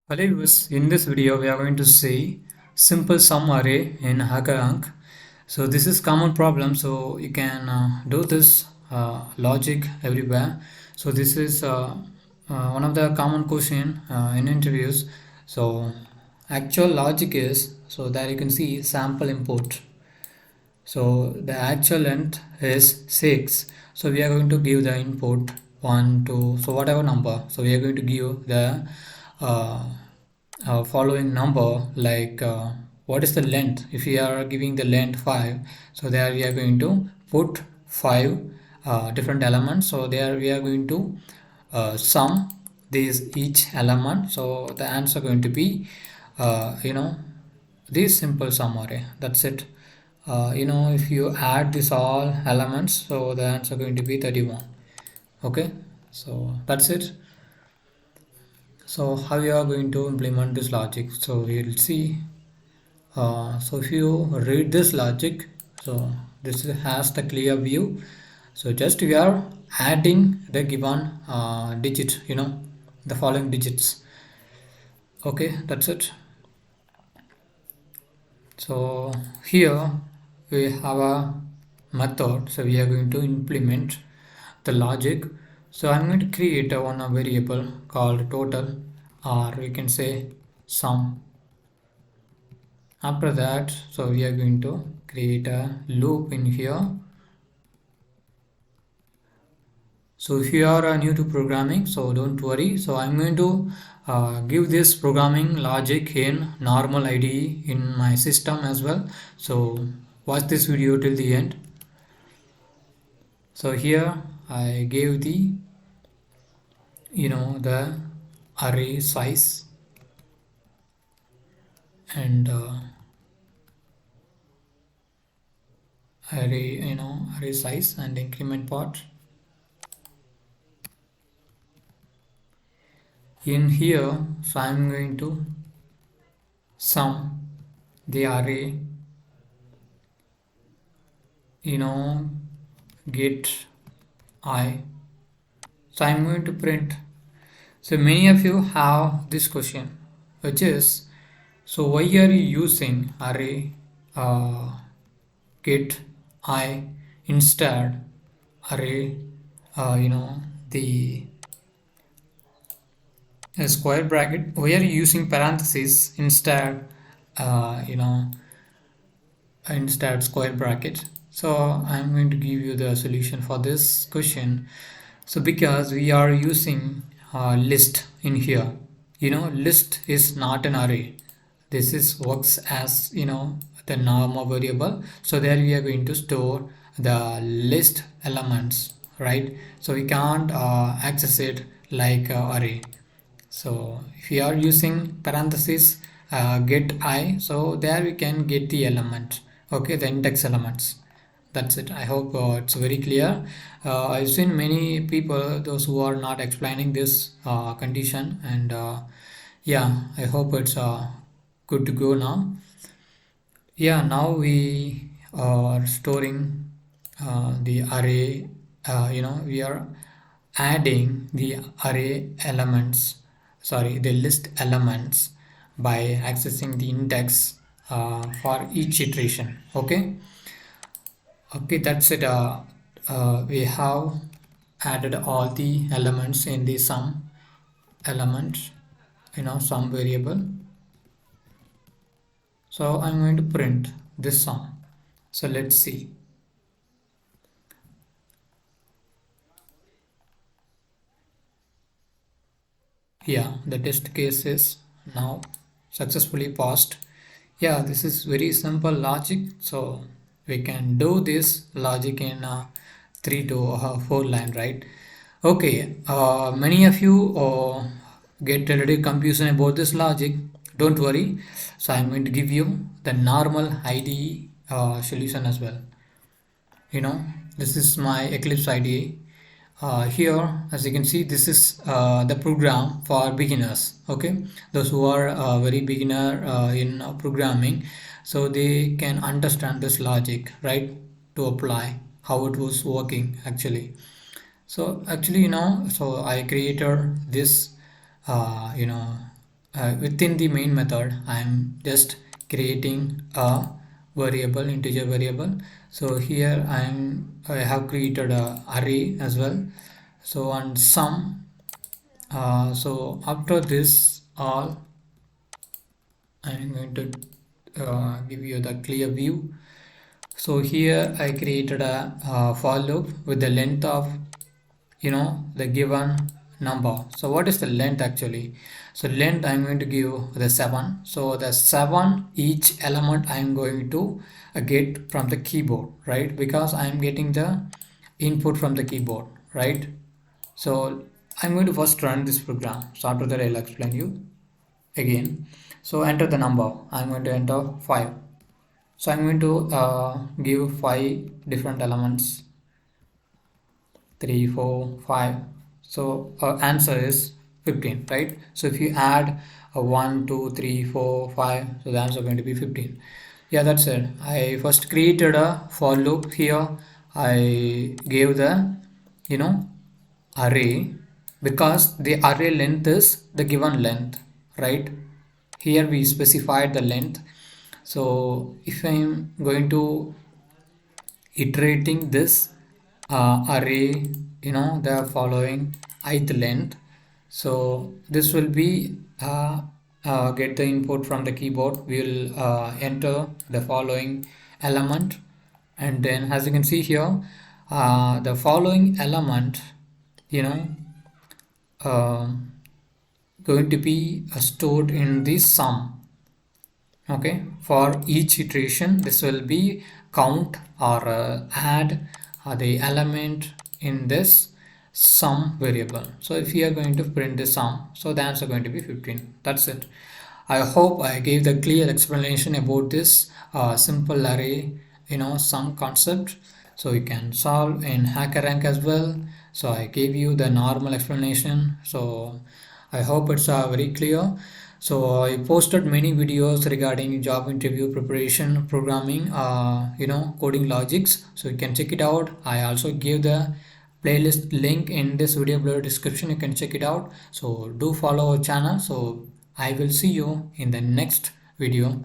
Hello viewers, in this video we are going to see simple sum array in HackerRank. So this is common problem, so you can do this logic everywhere. So this is one of the common question in interviews. So actual logic is, so there you can see sample import. So the actual length is 6. So we are going to give the input 1, 2, so whatever number. So we are going to give the uh, following number like what is the length. If we are giving the length 5, so there we are going to put 5 different elements. So there we are going to sum these each element. So the answer going to be this simple sum array. That's it. If you add this all elements, so the answer going to be 31. Okay, so that's it. So how you are going to implement this logic? So we'll see. So if you read this logic, so this has the clear view. So just we are adding the given digit, the following digits. Okay, that's it. So here we have a method. So we are going to implement the logic. So I'm going to create a one variable called total, or we can say sum. After that, so we are going to create a loop in here. So if you are new to programming, so don't worry. So I'm going to give this programming logic in normal IDE in my system as well. So watch this video till the end. So here I gave the array size and array size and increment part. In here, so I'm going to sum the array, get I. So I'm going to print. So many of you have this question, which is, so why are you using array get I instead array the a square bracket? Why are you using parentheses instead instead square bracket? So I'm going to give you the solution for this question. So because we are using list in here, list is not an array. This is works as the normal variable. So there we are going to store the list elements, right? So we can't access it like array. So if we are using parenthesis get I, so there we can get the element, okay, the index elements. That's it. I hope it's very clear. I've seen many people, those who are not explaining this condition, and yeah, I hope it's good to go now. Yeah, now we are storing the array. We are adding the array elements, sorry, the list elements by accessing the index for each iteration. Okay, that's it. We have added all the elements in the sum element, sum variable. So I'm going to print this sum. So let's see. Yeah, the test case is now successfully passed. Yeah, this is very simple logic. So we can do this logic in 3 to 4 line, right? Okay, many of you get a little confusion about this logic. Don't worry. So I'm going to give you the normal IDE solution as well. This is my Eclipse IDE. Here, as you can see, this is the program for beginners. Okay, those who are very beginner in programming, so they can understand this logic, right, to apply how it was working actually. So actually, so I created this within the main method I'm just creating a variable, integer variable. So here I have created a array as well. So on sum, so after this all, I'm going to give you the clear view. So here I created a for loop with the length of, the given number. So what is the length actually? So length I'm going to give the 7. So the 7 each element I'm going to get from the keyboard, right? Because I'm getting the input from the keyboard, right? So I'm going to first run this program. So after that I'll explain you again. So enter the number. I'm going to enter 5. So I'm going to give 5 different elements, 3, 4, 5. So answer is 15, right? So if you add a 1, 2, 3, 4, 5, so the answer is going to be 15. Yeah, that's it. I first created a for loop here. I gave the, you know, array, because the array length is the given length, right? Here we specified the length. So if I'm going to iterating this array, the following ith length, so this will be get the input from the keyboard. We will enter the following element, and then as you can see here, the following element, you know going to be stored in the sum. Okay, for each iteration this will be count or add the element in this sum variable. So if you are going to print the sum, so the answer is going to be 15. That's it. I hope I gave the clear explanation about this simple array, sum concept. So you can solve in HackerRank as well. So I gave you the normal explanation. So I hope it's very clear. So I posted many videos regarding job interview preparation, programming, coding logics. So you can check it out. I also gave the playlist link in this video below description. You can check it out. So do follow our channel. So I will see you in the next video.